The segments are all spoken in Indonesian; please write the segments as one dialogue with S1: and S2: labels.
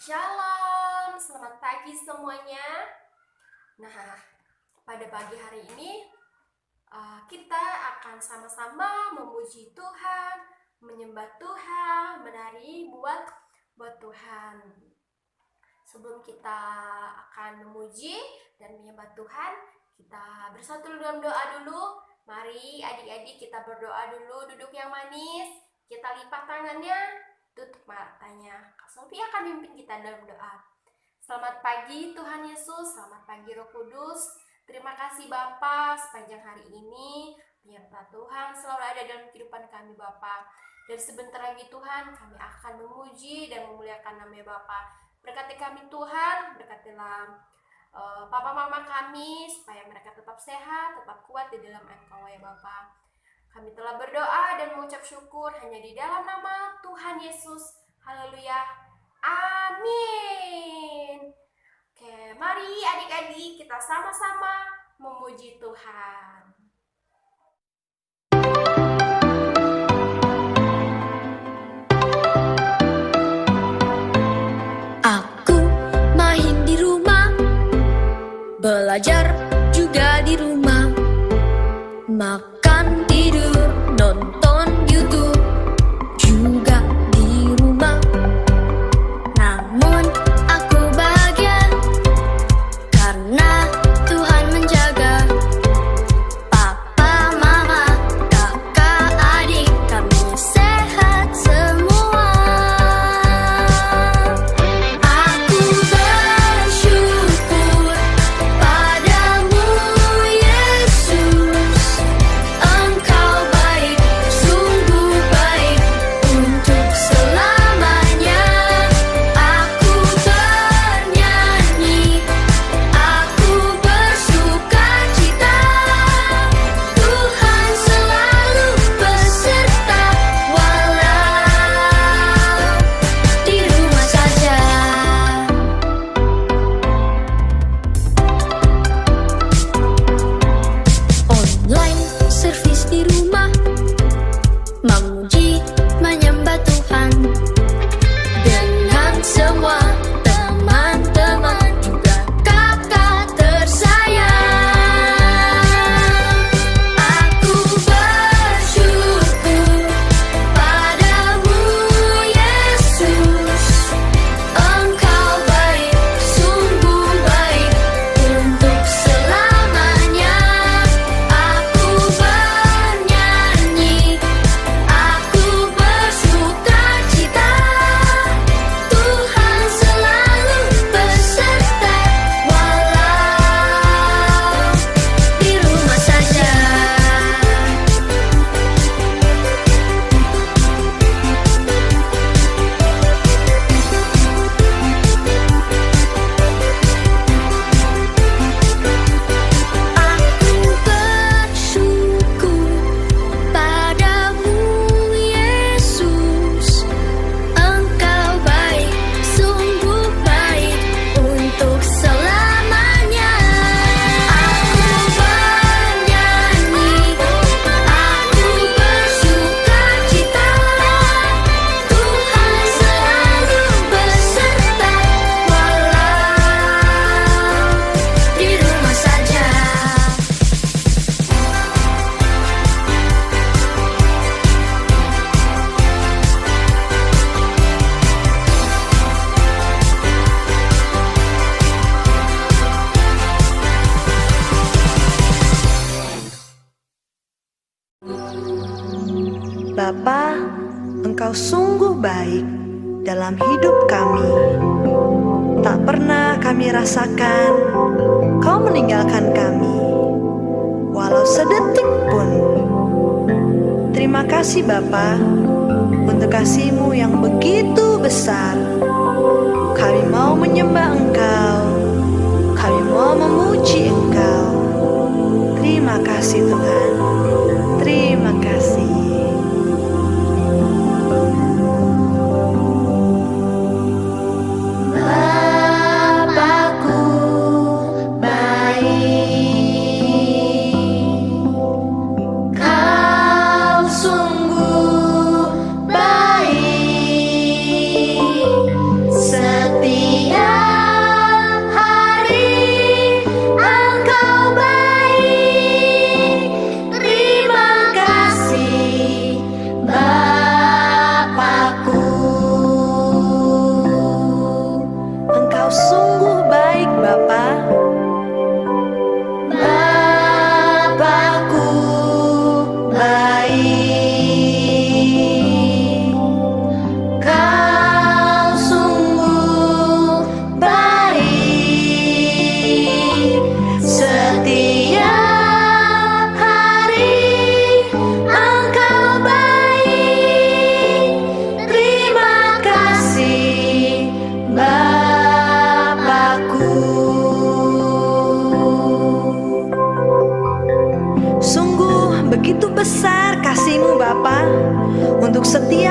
S1: Shalom, selamat pagi semuanya. Nah, pada pagi hari ini kita akan sama-sama memuji Tuhan, menyembah Tuhan, menari buat Tuhan. Sebelum kita akan memuji dan menyembah Tuhan, kita bersatu dalam doa dulu. Mari adik-adik kita berdoa dulu, duduk yang manis, kita lipat tangannya, tutup matanya. Kak Sofi akan mimpin kita dalam doa. Selamat pagi Tuhan Yesus, selamat pagi Roh Kudus. Terima kasih Bapa sepanjang hari ini penyerta Tuhan selalu ada dalam kehidupan kami Bapa. Dan sebentar lagi Tuhan kami akan memuji dan memuliakan nama Bapa. Berkati kami Tuhan, berkatilah papa mama kami supaya mereka tetap sehat, tetap kuat di dalam Engkau ya Bapa. Kami telah berdoa dan mengucap syukur hanya di dalam nama Tuhan Yesus. Haleluya. Amin. Oke, mari adik-adik kita sama-sama memuji Tuhan.
S2: Aku main di rumah, belajar juga di rumah, makan, tidur, nonton YouTube juga di rumah. Namun aku bahagia karena Tuhan menjaga papa, mama, kakak, adik kami sehat semua. Aku bersyukur padamu Yesus, Engkau baik, sungguh baik untuk selamanya. Aku bernyanyi, aku bersukacita, Tuhan selalu beserta walau di rumah saja. Online service di rumah, memuji, menyembah Tuhan dengan semua teman-teman juga kakak tersayang. Aku bersyukur padamu Yesus, Engkau baik, sungguh baik untuk selamanya. Aku bernyanyi, aku bersukacita, Tuhan selalu beserta walau di rumah saja. Aku bersyukur padamu Yesus, Engkau baik, sungguh baik untuk selamanya. Aku bernyanyi, aku bersukacita, Tuhan selalu beserta walau di rumah saja.
S3: Bapa, Engkau sungguh baik dalam hidup kami. Tak pernah kami rasakan Kau meninggalkan kami, walau sedetik pun. Terima kasih Bapa untuk kasih-Mu yang begitu besar. Kami mau menyembah Engkau, kami mau memuji Engkau. Terima kasih Tuhan, terima kasih.
S2: Bapakku baik, Kau sungguh baik, setia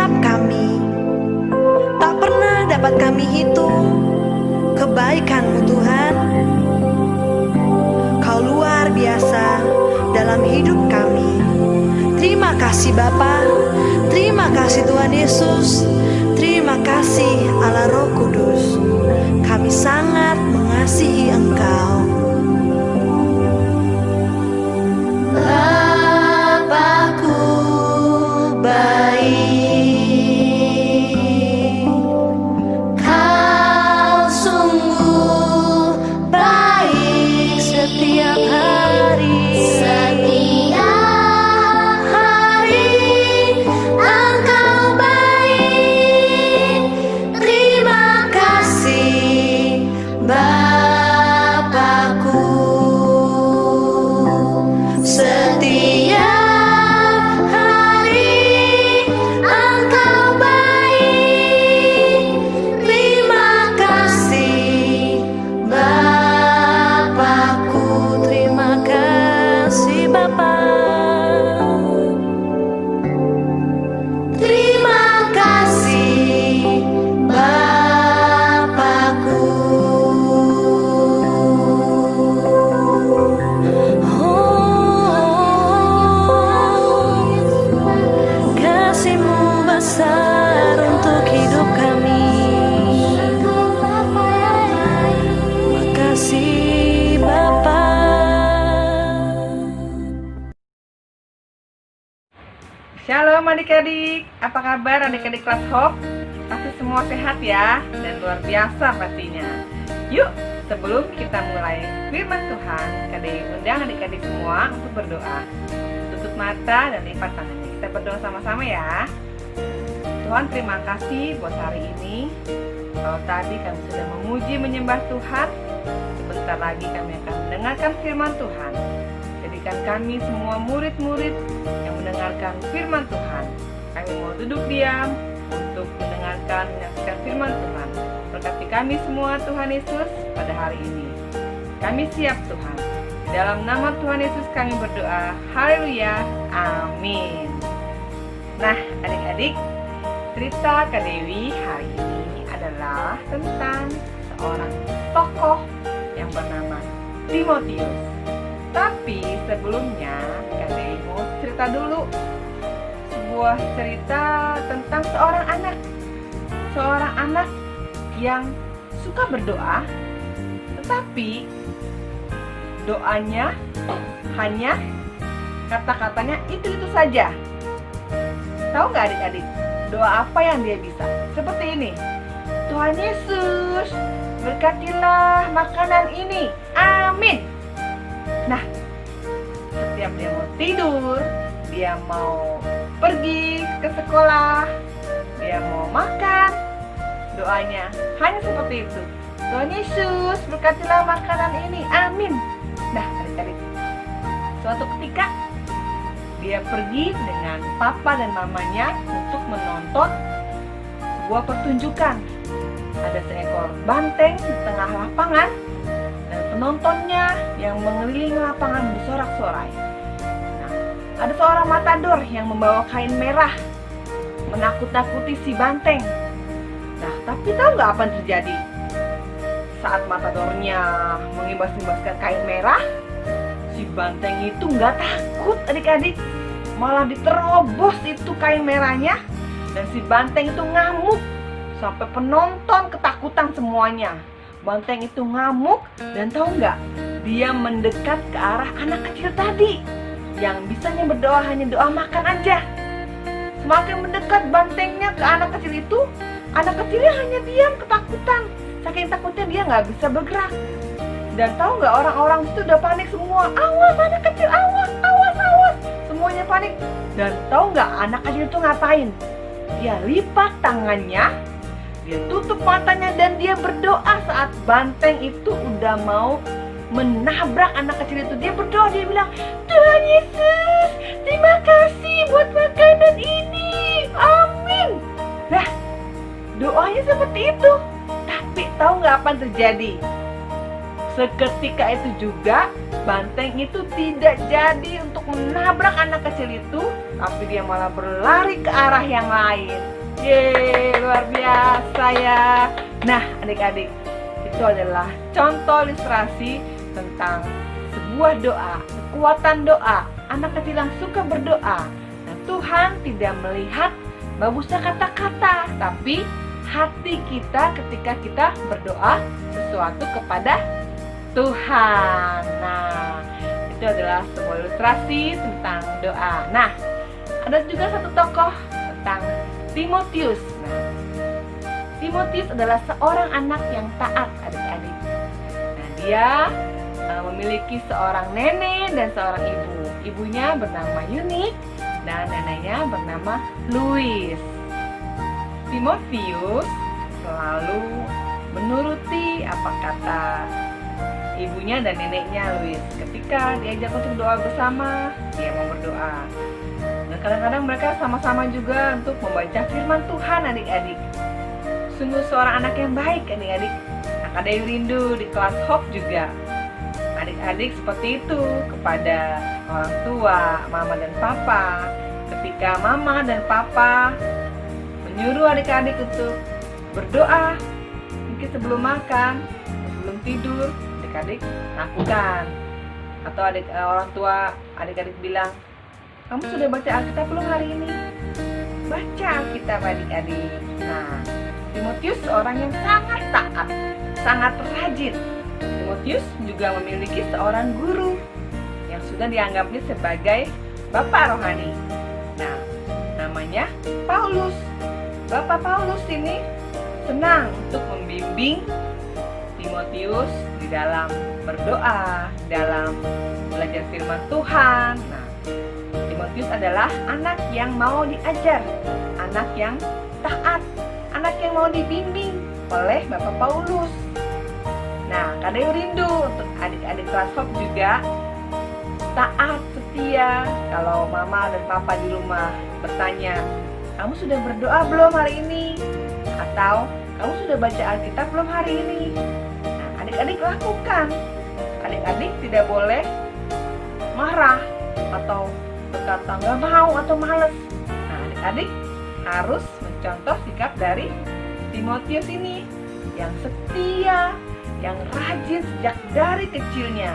S3: setiap kami. Tak pernah dapat kami hitung kebaikan-Mu Tuhan. Kau luar biasa dalam hidup kami. Terima kasih Bapa, terima kasih Tuhan Yesus, terima kasih Allah Roh Kudus. Kami sangat mengasihi Engkau. Bapakku baik, Kau sungguh baik setiap hari.
S2: Setiap hari Engkau baik.
S3: Terima kasih Bapakku. Setiap hari Engkau baik. Terima kasih Bapakku. Terima kasih Bapa. Terima kasih Bapakku. Kasih-Mu besar untuk hidup kami. Makasih Bapa.
S4: Shalom adik-adik, apa kabar adik-adik kelas Hope? Pasti semua sehat ya, dan luar biasa pastinya. Yuk, sebelum kita mulai firman Tuhan, Kak undang adik-adik semua untuk berdoa. Tutup mata dan lipat tangannya, kita berdoa sama-sama ya. Tuhan, terima kasih buat hari ini. Kalau tadi kami sudah memuji menyembah Tuhan, sebentar lagi kami akan mendengarkan firman Tuhan. Jadikan kami semua murid-murid yang mendengarkan firman Tuhan. Kami mau duduk diam untuk mendengarkan, menyaksikan firman Tuhan. Berkati kami semua Tuhan Yesus pada hari ini. Kami siap Tuhan. Di dalam nama Tuhan Yesus kami berdoa. Haleluya. Amin. Nah adik-adik, cerita Kak Dewi hari ini adalah tentang seorang tokoh yang bernama Timotius. Tapi sebelumnya Kak Dewi mau cerita dulu sebuah cerita tentang seorang anak yang suka berdoa, tetapi doanya hanya kata-katanya itu saja. Tahu nggak adik-adik, doa apa yang dia bisa? Seperti ini, Tuhan Yesus berkatilah makanan ini, amin. Nah, setiap dia mau tidur, dia mau pergi ke sekolah, dia mau makan, doanya hanya seperti itu. Tuhan Yesus berkatilah makanan ini, amin. Nah adik-adik, suatu ketika dia pergi dengan papa dan mamanya untuk menonton sebuah pertunjukan. Ada seekor banteng di tengah lapangan dan penontonnya yang mengelilingi lapangan bersorak-sorai. Nah, ada seorang matador yang membawa kain merah menakut-nakuti si banteng. Nah, tapi tahu nggak apa yang terjadi? Saat matadornya mengimbas-imbaskan kain merah, si banteng itu nggak takut adik-adik, malah diterobos itu kain merahnya, dan si banteng itu ngamuk sampai penonton ketakutan semuanya. Banteng itu ngamuk dan tahu nggak? Dia mendekat ke arah anak kecil tadi yang bisanya berdoa hanya doa makan aja. Semakin mendekat bantengnya ke anak kecil itu, anak kecilnya hanya diam ketakutan. Saking takutnya dia nggak bisa bergerak. Dan tahu nggak, orang-orang itu udah panik semua. Awas anak kecil, awas, awas, awas. Semuanya panik. Dan tahu nggak anak kecil itu ngapain? Dia lipat tangannya, dia tutup matanya dan dia berdoa saat banteng itu udah mau menabrak anak kecil itu. Dia berdoa, dia bilang, Tuhan Yesus, terima kasih buat makanan ini, amin. Nah, doanya seperti itu. Tapi tahu nggak apa yang terjadi? Seketika itu juga banteng itu tidak jadi untuk menabrak anak kecil itu, tapi dia malah berlari ke arah yang lain. Yeay, luar biasa ya. Nah, adik-adik, itu adalah contoh ilustrasi tentang sebuah doa, kekuatan doa, anak kecil yang suka berdoa. Nah, Tuhan tidak melihat bagusnya kata-kata, tapi hati kita ketika kita berdoa sesuatu kepada Tuhan. Nah, itu adalah sebuah ilustrasi tentang doa. Nah, ada juga satu tokoh tentang Timotius. Nah, Timotius adalah seorang anak yang taat, adik-adik. Nah, dia memiliki seorang nenek dan seorang ibu. Ibunya bernama Eunice dan neneknya bernama Louis. Timotius selalu menuruti apa kata ibunya dan neneknya Louis. Ketika diajak untuk doa bersama, dia mau berdoa. Dan kadang-kadang mereka sama-sama juga untuk membaca firman Tuhan, adik-adik. Sungguh seorang anak yang baik, adik-adik. Kak Dewi rindu di kelas Hope juga. Adik-adik seperti itu kepada orang tua, mama dan papa. Ketika mama dan papa menyuruh adik-adik untuk berdoa, mungkin sebelum makan, sebelum tidur, adik-adik lakukan. Atau orang tua adik-adik bilang, kamu sudah baca Alkitab belum hari ini? Baca Alkitab, adik-adik. Nah, Timotius seorang yang sangat taat, sangat rajin. Timotius juga memiliki seorang guru yang sudah dianggapnya sebagai bapak rohani. Nah, namanya Paulus. Bapak Paulus ini senang untuk membimbing Timotius di dalam berdoa, dalam belajar firman Tuhan. Nah, Timotius adalah anak yang mau diajar, anak yang taat, anak yang mau dibimbing oleh Bapak Paulus. Nah, Kak Dewi rindu untuk adik-adik kelas Hope juga taat, setia. Kalau mama dan papa di rumah bertanya, kamu sudah berdoa belum hari ini? Atau kamu sudah baca Alkitab belum hari ini? Nah, adik-adik lakukan. Adik-adik tidak boleh marah atau berkata nggak mau atau males. Nah, adik-adik harus mencontoh sikap dari Timotius ini yang setia, yang rajin sejak dari kecilnya,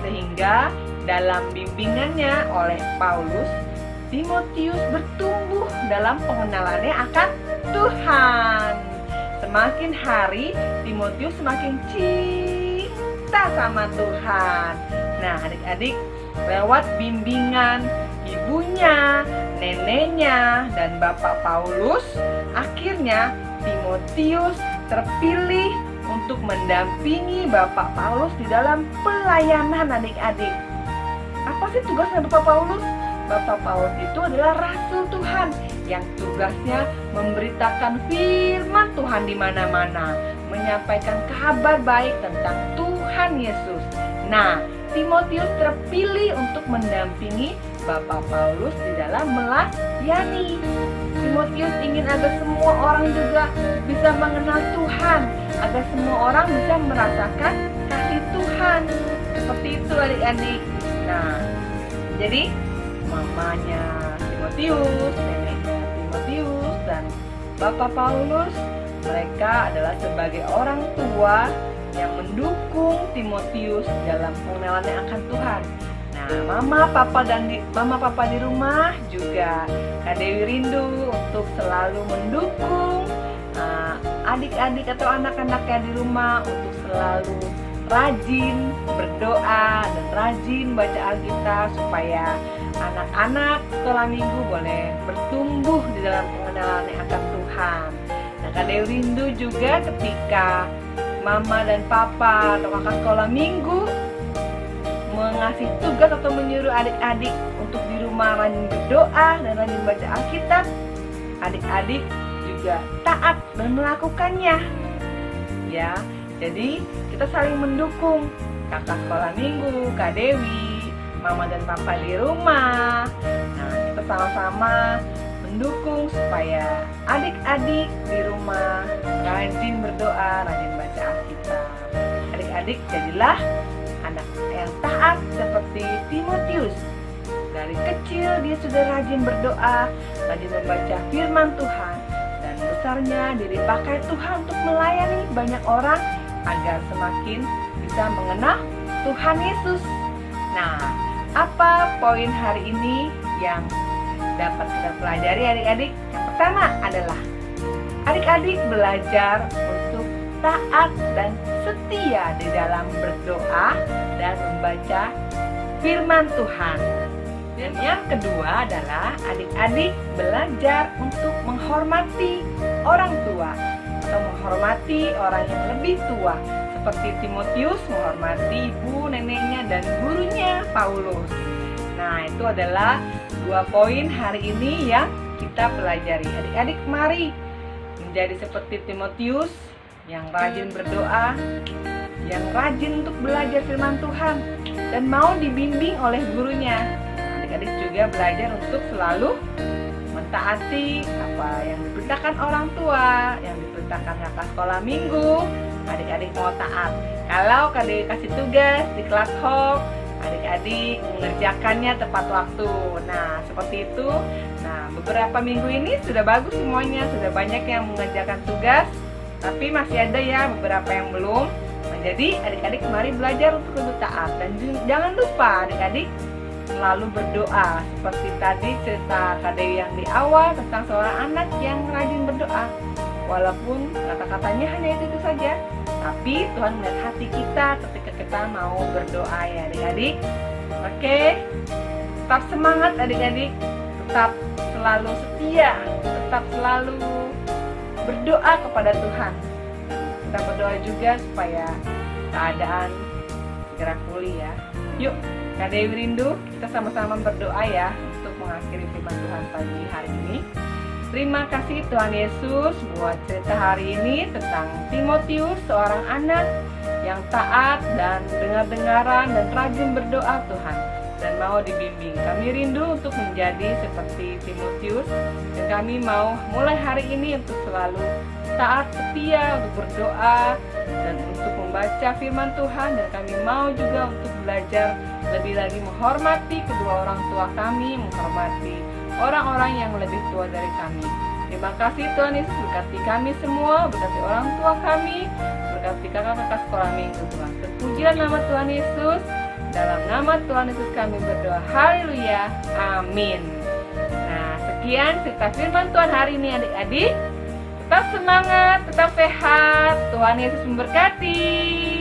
S4: sehingga dalam bimbingannya oleh Paulus, Timotius bertumbuh dalam pengenalannya akan Tuhan. Semakin hari Timotius semakin cinta sama Tuhan. Nah, adik-adik, lewat bimbingan ibunya, neneknya, dan Bapak Paulus, akhirnya Timotius terpilih untuk mendampingi Bapak Paulus di dalam pelayanan, adik-adik. Apa sih tugasnya Bapak Paulus? Bapak Paulus itu adalah Rasul Tuhan yang tugasnya memberitakan firman Tuhan di mana-mana, menyampaikan kabar baik tentang Tuhan Yesus. Nah, Timotius terpilih untuk mendampingi Bapak Paulus di dalam melayani. Timotius ingin agar semua orang juga bisa mengenal Tuhan, agar semua orang bisa merasakan kasih Tuhan. Seperti itu, adik-adik. Nah, jadi mamanya Timotius, neneknya Timotius, dan Bapak Paulus, mereka adalah sebagai orang tua yang mendukung Timotius dalam pengenalannya akan Tuhan. Nah, mama papa di rumah juga Kak Dewi rindu untuk selalu mendukung adik-adik atau anak-anaknya di rumah untuk selalu rajin berdoa dan rajin baca Alkitab supaya anak-anak sekolah minggu boleh bertumbuh di dalam pengenalannya akan Tuhan. Nah, Kak Dewi rindu juga ketika mama dan papa atau kakak sekolah minggu mengasih tugas atau menyuruh adik-adik untuk di rumah rajin berdoa dan rajin baca Alkitab. Adik-adik juga taat dan melakukannya. Ya, jadi kita saling mendukung. Kakak sekolah minggu, Kak Dewi, mama dan papa di rumah. Nah, kita sama-sama mendukung supaya adik-adik di rumah rajin berdoa, rajin baca Alkitab. adik-adik jadilah anak yang taat seperti Timotius. Dari kecil dia sudah rajin berdoa, rajin membaca firman Tuhan, dan besarnya dia dipakai Tuhan untuk melayani banyak orang agar semakin bisa mengenal Tuhan Yesus. Nah, apa poin hari ini yang dapat kita pelajari adik-adik? Yang pertama adalah adik-adik belajar untuk taat dan setia di dalam berdoa dan membaca firman Tuhan. Dan yang kedua adalah adik-adik belajar untuk menghormati orang tua atau menghormati orang yang lebih tua, seperti Timotius menghormati ibu, neneknya, dan gurunya Paulus. Nah, itu adalah 2 poin hari ini yang kita pelajari. Adik-adik mari menjadi seperti Timotius yang rajin berdoa, yang rajin untuk belajar firman Tuhan, dan mau dibimbing oleh gurunya. Adik-adik juga belajar untuk selalu mentaati apa yang diperintahkan orang tua, yang diperintahkan kakak sekolah minggu. Adik-adik mau taat. Kalau adik kasih tugas di kelas home, adik-adik mengerjakannya tepat waktu. Nah, seperti itu. Nah, beberapa minggu ini sudah bagus semuanya, sudah banyak yang mengerjakan tugas, tapi masih ada ya beberapa yang belum. Nah, jadi adik-adik mari belajar untuk lebih taat, dan jangan lupa adik-adik selalu berdoa. Seperti tadi cerita Kak Dewi yang di awal tentang seorang anak yang rajin berdoa. Walaupun kata-katanya hanya itu saja, tapi Tuhan melihat hati kita ketika kita mau berdoa ya adik-adik. Oke, tetap semangat adik-adik, tetap selalu setia, tetap selalu berdoa kepada Tuhan. Kita berdoa juga supaya keadaan segera pulih ya. Yuk, Kak Dewi rindu, kita sama-sama berdoa ya untuk mengakhiri firman Tuhan pagi hari ini. Terima kasih Tuhan Yesus buat cerita hari ini tentang Timotius, seorang anak yang taat dan dengar-dengaran dan rajin berdoa Tuhan, dan mau dibimbing. Kami rindu untuk menjadi seperti Timotius, dan kami mau mulai hari ini untuk selalu taat, setia, untuk berdoa dan untuk membaca firman Tuhan. Dan kami mau juga untuk belajar lebih lagi menghormati kedua orang tua kami, menghormati orang-orang yang lebih tua dari kami. Terima kasih Tuhan Yesus, berkati kami semua, berkati orang tua kami, berkati kakak-kakak sekolah minggu Tuhan. Terpujilah nama Tuhan Yesus. Dalam nama Tuhan Yesus kami berdoa. Haleluya. Amin. Nah, sekian cerita firman Tuhan hari ini adik-adik. Tetap semangat, tetap sehat. Tuhan Yesus memberkati.